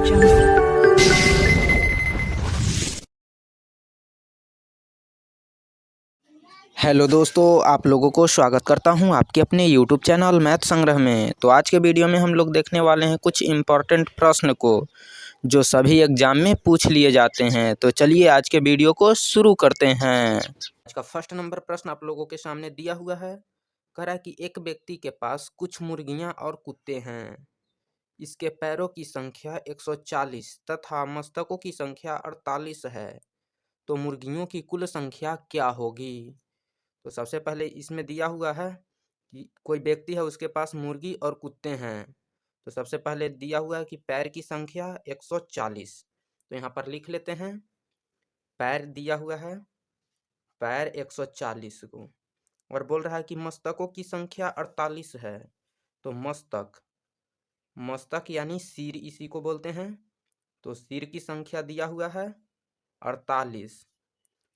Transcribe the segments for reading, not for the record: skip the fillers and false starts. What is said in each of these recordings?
Hello दोस्तों, आप लोगों को स्वागत करता हूं आपके अपने यूट्यूब चैनल मैथ संग्रह में। तो आज के वीडियो में हम लोग देखने वाले हैं कुछ इम्पोर्टेंट प्रश्न को जो सभी एग्जाम में पूछ लिए जाते हैं। तो चलिए आज के वीडियो को शुरू करते हैं। आज का फर्स्ट नंबर प्रश्न आप लोगों के सामने दिया हुआ है। कह रहा है कि एक व्यक्ति के पास कुछ मुर्गियां और कुत्ते हैं। इसके पैरों की संख्या 140 तथा मस्तकों की संख्या 48 है। तो मुर्गियों की कुल संख्या क्या होगी? तो सबसे पहले इसमें दिया हुआ है कि कोई व्यक्ति है, उसके पास मुर्गी और कुत्ते हैं। तो सबसे पहले दिया हुआ है कि पैर की संख्या 140। तो यहाँ पर लिख लेते हैं, पैर दिया हुआ है, पैर 140 को, और बोल रहा है कि मस्तकों की संख्या 48 है। तो मस्तक, मस्तक यानी सिर, इसी को बोलते हैं। तो सिर की संख्या दिया हुआ है 48।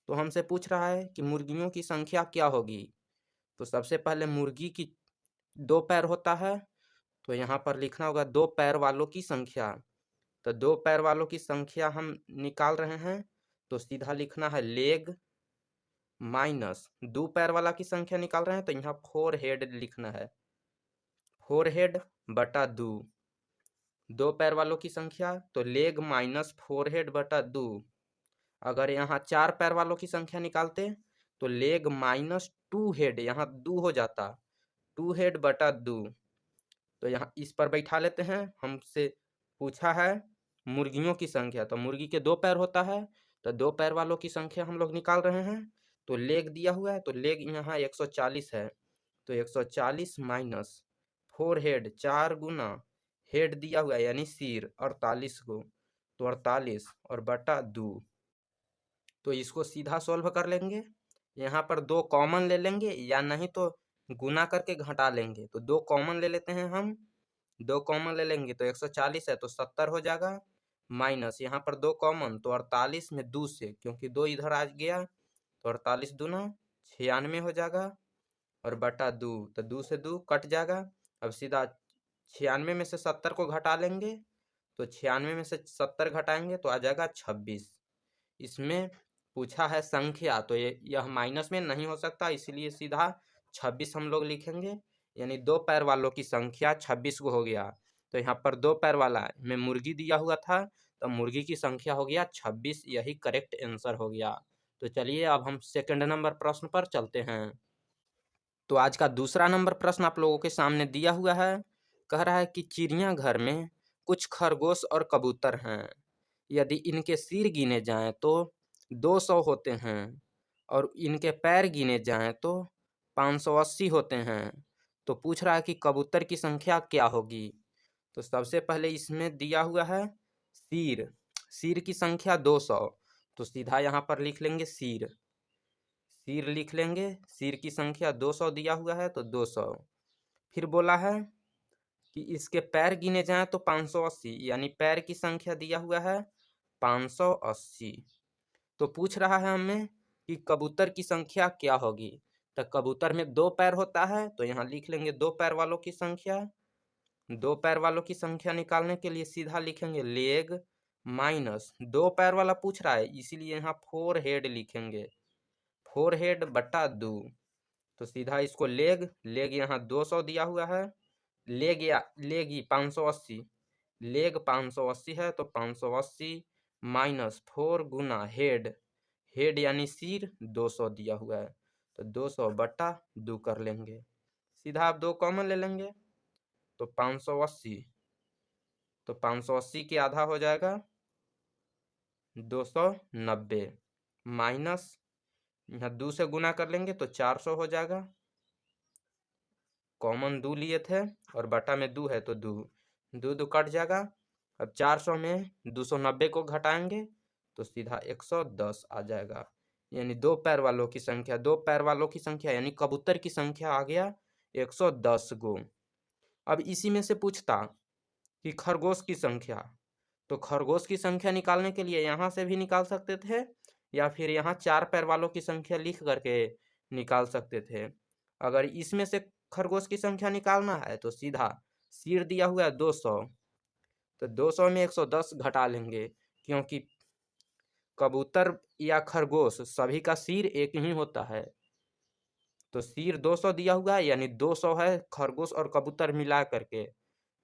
तो हमसे पूछ रहा है कि मुर्गियों की संख्या क्या होगी। तो सबसे पहले मुर्गी की 2 पैर होता है, तो यहाँ पर लिखना होगा 2 पैर वालों की संख्या। तो 2 पैर वालों की संख्या हम निकाल रहे हैं, तो सीधा लिखना है लेग माइनस 2 पैर वाला की संख्या निकाल रहे हैं, तो यहाँ 4 हेड लिखना है, 4 हेड बटा 2 पैर वालों की संख्या, तो लेग माइनस 4 हेड बटा 2। अगर यहाँ 4 पैर वालों की संख्या निकालते तो लेग माइनस 2 हेड, यहाँ 2 हो जाता, 2 हेड बटा 2। तो यहाँ इस पर बैठा लेते हैं। हमसे पूछा है मुर्गियों की संख्या, तो मुर्गी के 2 पैर होता है, तो 2 पैर वालों की संख्या हम लोग निकाल रहे हैं। तो लेग दिया हुआ है, तो लेग यहाँ 140 है, तो 140 माइनस 4 हेड, 4 गुना हेड दिया हुआ है यानी सिर 48 को, तो 48 और बटा 2। तो इसको सीधा सॉल्व कर लेंगे। यहाँ पर 2 कॉमन ले लेंगे, या नहीं तो गुना करके घटा लेंगे। तो 2 कॉमन ले लेते हैं हम, 2 कॉमन ले लेंगे तो 140 है तो 70 हो जाएगा, माइनस यहाँ पर 2 कॉमन, तो 48 में 2 से, क्योंकि 2 इधर आ गया, तो 48 दूना 96 हो जाएगा, और बटा 2, तो 2 से 2 कट जाएगा। अब सीधा 96 में से 70 को घटा लेंगे, तो 96 में से 70 घटाएंगे तो आ जाएगा 26। इसमें पूछा है संख्या, तो यह माइनस में नहीं हो सकता, इसलिए सीधा 26 हम लोग लिखेंगे, यानी 2 पैर वालों की संख्या 26 को हो गया। तो यहाँ पर 2 पैर वाला में मुर्गी दिया हुआ था, तो मुर्गी की संख्या हो गया 26, यही करेक्ट आंसर हो गया। तो चलिए अब हम सेकंड नंबर प्रश्न पर चलते हैं। तो आज का दूसरा नंबर प्रश्न आप लोगों के सामने दिया हुआ है। कह रहा है कि चिड़ियाघर में कुछ खरगोश और कबूतर हैं। यदि इनके सिर गिने जाएं तो 200 होते हैं, और इनके पैर गिने जाएं तो 580 होते हैं। तो पूछ रहा है कि कबूतर की संख्या क्या होगी। तो सबसे पहले इसमें दिया हुआ है सिर, सिर की संख्या 200, तो सीधा यहाँ पर लिख लेंगे सिर, सिर लिख लेंगे, सिर की संख्या 200 दिया हुआ है तो 200। फिर बोला है कि इसके पैर गिने जाएं तो 580, यानी पैर की संख्या दिया हुआ है 580। तो पूछ रहा है हमें कि कबूतर की संख्या क्या होगी। तो कबूतर में 2 पैर होता है, तो यहाँ लिख लेंगे 2 पैर वालों की संख्या। 2 पैर वालों की संख्या निकालने के लिए सीधा लिखेंगे लेग माइनस 2 पैर वाला पूछ रहा है, इसीलिए यहाँ 4 हेड लिखेंगे, 4 हेड बटा 2। तो सीधा इसको लेग, लेग यहाँ 200 दिया हुआ है, लेग या लेग ही 580, लेग 580 है तो 580 माइनस 4 गुना हेड, हेड यानी सिर 200 दिया हुआ है, तो 200 बटा 2 कर लेंगे। सीधा आप 2 कॉमन ले लेंगे, तो 580, तो 580 के आधा हो जाएगा 290, माइनस यहाँ 2 से गुना कर लेंगे तो 400 हो जाएगा, कॉमन 2 लिए थे और बटा में 2 है तो 2 2 2 कट जाएगा। अब 400 में 290 को घटाएंगे तो सीधा 110 आ जाएगा, यानी 2 पैर वालों की संख्या, 2 पैर वालों की संख्या यानी कबूतर की संख्या आ गया 110 गो। अब इसी में से पूछता कि खरगोश की संख्या, तो खरगोश की संख्या निकालने के लिए यहाँ से भी निकाल सकते थे, या फिर यहाँ 4 पैर वालों की संख्या लिख करके निकाल सकते थे। अगर इसमें से खरगोश की संख्या निकालना है तो सीधा सिर दिया हुआ है 200, तो 200 में 110 घटा लेंगे, क्योंकि कबूतर या खरगोश सभी का सिर एक ही होता है। तो सिर 200 दिया हुआ है, यानी 200 है खरगोश और कबूतर मिला करके,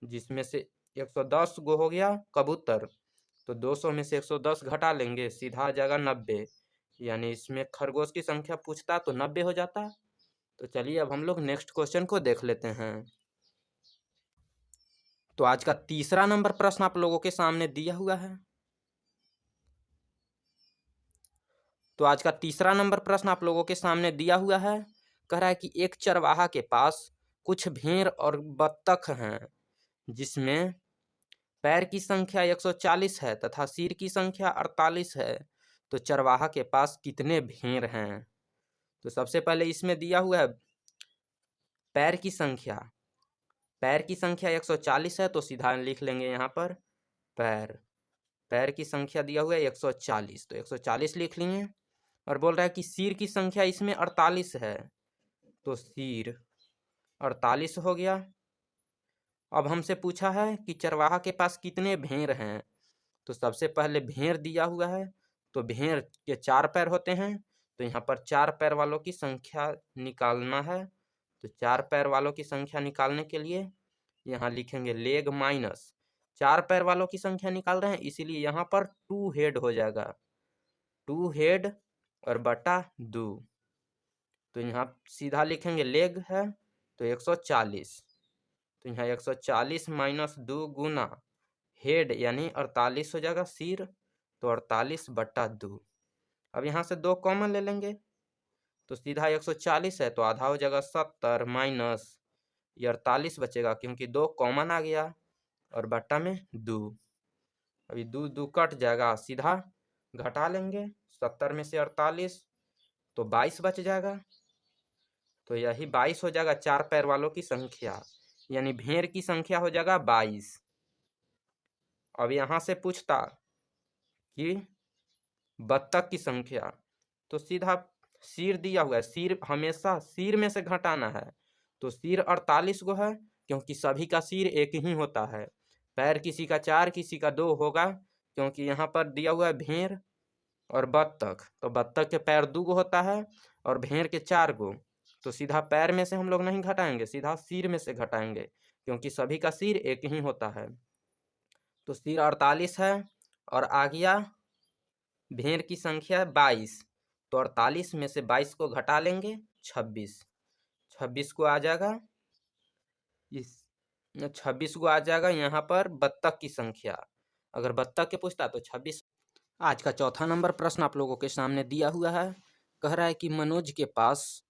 जिसमें से 110 गो हो गया कबूतर। तो 200 में से 110 घटा लेंगे, सीधा आ जाएगा 90, यानी इसमें खरगोश की संख्या पूछता तो 90 हो जाता। तो चलिए अब हम लोग नेक्स्ट क्वेश्चन को देख लेते हैं। तो आज का तीसरा नंबर प्रश्न आप लोगों के सामने दिया हुआ है। तो आज का तीसरा नंबर प्रश्न आप लोगों के सामने दिया हुआ है। कह रहा है कि एक चरवाहा के पास कुछ भेड़ और बत्तख हैं, जिसमें पैर की संख्या 140 है तथा सिर की संख्या 48 है। तो चरवाहा के पास कितने भेड़ हैं? तो सबसे पहले इसमें दिया हुआ है पैर की संख्या। पैर की संख्या 140 है, तो सीधा लिख लेंगे यहाँ पर पैर की संख्या दिया हुआ है 140, तो 140 लिख लिए। और बोल रहा है कि सिर की संख्या इसमें 48 है, तो सिर 48 हो गया। अब हमसे पूछा है कि चरवाहा के पास कितने भेड़ हैं। तो सबसे पहले भेड़ दिया हुआ है, तो भेड़ के 4 पैर होते हैं, तो यहाँ पर 4 पैर वालों की संख्या निकालना है। तो 4 पैर वालों की संख्या निकालने के लिए यहाँ लिखेंगे लेग माइनस 4 पैर वालों की संख्या निकाल रहे हैं, इसीलिए यहाँ पर 2 हेड हो जाएगा, 2 हेड और बटा 2। तो यहाँ सीधा लिखेंगे लेग है तो 140, तो यहाँ 140 माइनस 2 गुना हेड यानी 48 हो जाएगा सिर, तो 48 बटा 2। अब यहाँ से 2 कॉमन ले लेंगे, तो सीधा 140 है तो आधा हो जाएगा 70 माइनस ये 48 बचेगा, क्योंकि 2 कॉमन आ गया, और बट्टा में 2। अभी 2 2 कट जाएगा, सीधा घटा लेंगे 70 में से 48, तो 22 बच जाएगा। तो यही 22 हो जाएगा 4 पैर वालों की संख्या, यानी भेड़ की संख्या हो जाएगा 22। अब यहाँ से पूछता कि बत्तख की संख्या, तो सीधा सिर दिया हुआ है, सिर हमेशा सिर में से घटाना है। तो सिर 48 गो है, क्योंकि सभी का सिर एक ही होता है। पैर किसी का 4 किसी का 2 होगा, क्योंकि यहाँ पर दिया हुआ है भेड़ और बत्तख, तो बत्तख के पैर 2 गो होता है और भेड़ के 4 गो। तो सीधा पैर में से हम लोग नहीं घटाएंगे, सीधा सिर में से घटाएंगे, क्योंकि सभी का सिर एक ही होता है। तो सिर 48 है और आ गया भेड़ की संख्या 22, तो 48 में से 22 को घटा लेंगे 26 को आ जाएगा, इस 26 को आ जाएगा यहाँ पर बत्तख की संख्या। अगर बत्तख के पूछता तो 26। आज का चौथा नंबर प्रश्न आप लोगों के सामने दिया हुआ है। कह रहा है कि मनोज के पास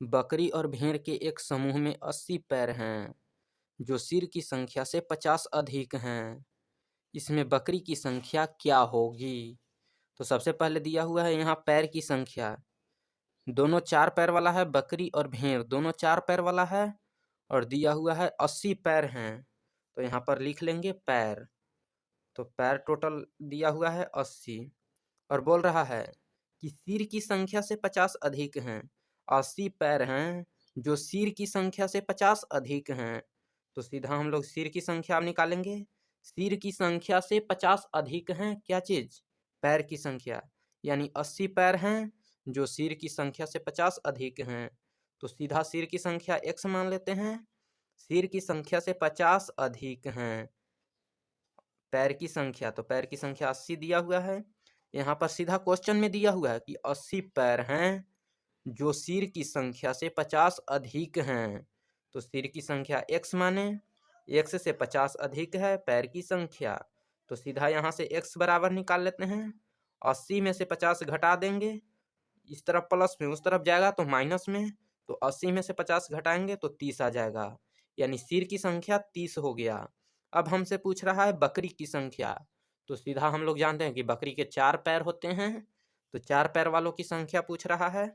बकरी और भेड़ के एक समूह में 80 पैर हैं, जो सिर की संख्या से 50 अधिक हैं। इसमें बकरी की संख्या क्या होगी? तो सबसे पहले दिया हुआ है यहाँ पैर की संख्या, दोनों 4 पैर वाला है, बकरी और भेड़ दोनों 4 पैर वाला है, और दिया हुआ है 80 पैर हैं, तो यहाँ पर लिख लेंगे पैर। तो पैर टोटल दिया हुआ है 80, और बोल रहा है कि सिर की संख्या से 50 अधिक हैं, 80 पैर हैं जो सिर की संख्या से 50 अधिक हैं। तो सीधा हम लोग सिर की संख्या अब निकालेंगे। सिर की संख्या से 50 अधिक हैं क्या चीज? पैर की संख्या, यानी 80 पैर हैं जो सिर की संख्या से 50 अधिक हैं। तो सीधा सिर की संख्या x मान लेते हैं, सिर की संख्या से 50 अधिक हैं पैर की संख्या, तो पैर की संख्या 80 दिया हुआ है। यहाँ पर सीधा क्वेश्चन में दिया हुआ है कि 80 पैर हैं जो सिर की संख्या से 50 अधिक हैं। तो सिर की संख्या x माने, x से 50 अधिक है पैर की संख्या, तो सीधा यहाँ से x बराबर निकाल लेते हैं। 80 में से 50 घटा देंगे, इस तरफ प्लस में उस तरफ जाएगा तो माइनस में, तो 80 में से 50 घटाएंगे तो 30 आ जाएगा, यानी सिर की संख्या 30 हो गया। अब हमसे पूछ रहा है बकरी की संख्या, तो सीधा हम लोग जानते हैं कि बकरी के 4 पैर होते हैं, तो 4 पैर वालों की संख्या पूछ रहा है,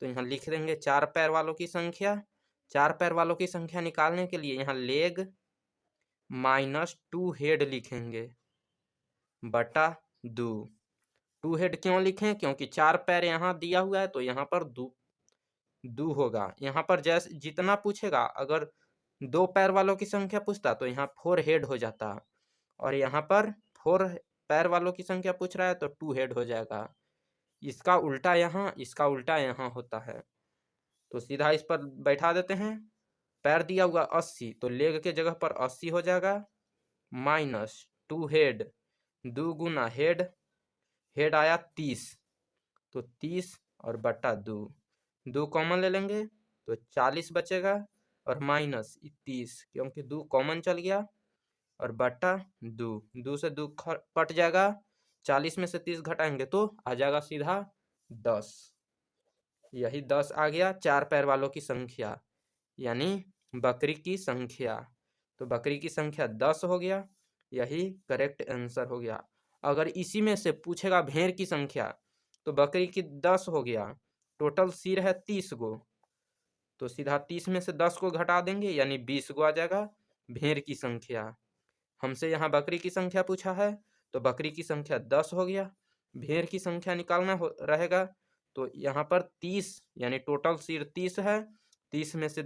तो यहाँ लिख देंगे 4 पैर वालों की संख्या। 4 पैर वालों की संख्या निकालने के लिए यहाँ लेग माइनस 2 हेड लिखेंगे बटा 2। 2 हेड क्यों लिखें? क्योंकि 4 पैर यहाँ दिया हुआ है, तो यहाँ पर 2 होगा। यहाँ पर जैसे जितना पूछेगा, अगर 2 पैर वालों की संख्या पूछता तो यहाँ 4 हेड हो जाता, और यहाँ पर 4 पैर वालों की संख्या पूछ रहा है तो 2 हेड हो जाएगा। इसका उल्टा यहाँ होता है। तो सीधा इस पर बैठा देते हैं। पैर दिया हुआ 80 तो लेग के जगह पर 80 हो जाएगा, माइनस 2 हेड, 2 गुना हेड, हेड आया 30 तो 30 और बटा 2 कॉमन ले लेंगे तो 40 बचेगा और माइनस 30 क्योंकि 2 कॉमन चल गया और बटा 2 से 2 कट जाएगा। 40 में से 30 घटाएंगे तो आ जाएगा सीधा 10। यही 10 आ गया 4 पैर वालों की संख्या यानी बकरी की संख्या। तो बकरी की संख्या 10 हो गया, यही करेक्ट आंसर हो गया। अगर इसी में से पूछेगा भेड़ की संख्या तो बकरी की 10 हो गया, टोटल सिर है 30 गो तो सीधा 30 में से 10 को घटा देंगे यानी 20 गो आ जाएगा भेड़ की संख्या। हमसे यहाँ बकरी की संख्या पूछा है तो बकरी की संख्या 10 हो गया। भेड़ की संख्या निकालना रहेगा तो यहाँ पर 30 यानी टोटल सिर 30 है, 30 में से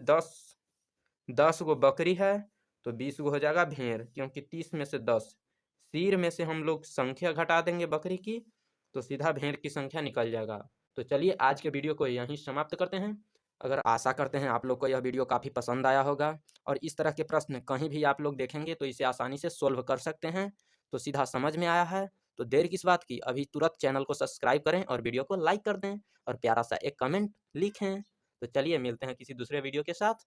10 गो बकरी है तो 20 गो हो जाएगा भेड़, क्योंकि 30 में से 10 सिर में से हम लोग संख्या घटा देंगे बकरी की तो सीधा भेड़ की संख्या निकल जाएगा। तो चलिए आज के वीडियो को यहीं समाप्त करते हैं। अगर आशा करते हैं आप लोग को यह वीडियो काफ़ी पसंद आया होगा और इस तरह के प्रश्न कहीं भी आप लोग देखेंगे तो इसे आसानी से सोल्व कर सकते हैं। तो सीधा समझ में आया है तो देर किस बात की, अभी तुरंत चैनल को सब्सक्राइब करें और वीडियो को लाइक कर दें और प्यारा सा एक कमेंट लिखें। तो चलिए मिलते हैं किसी दूसरे वीडियो के साथ।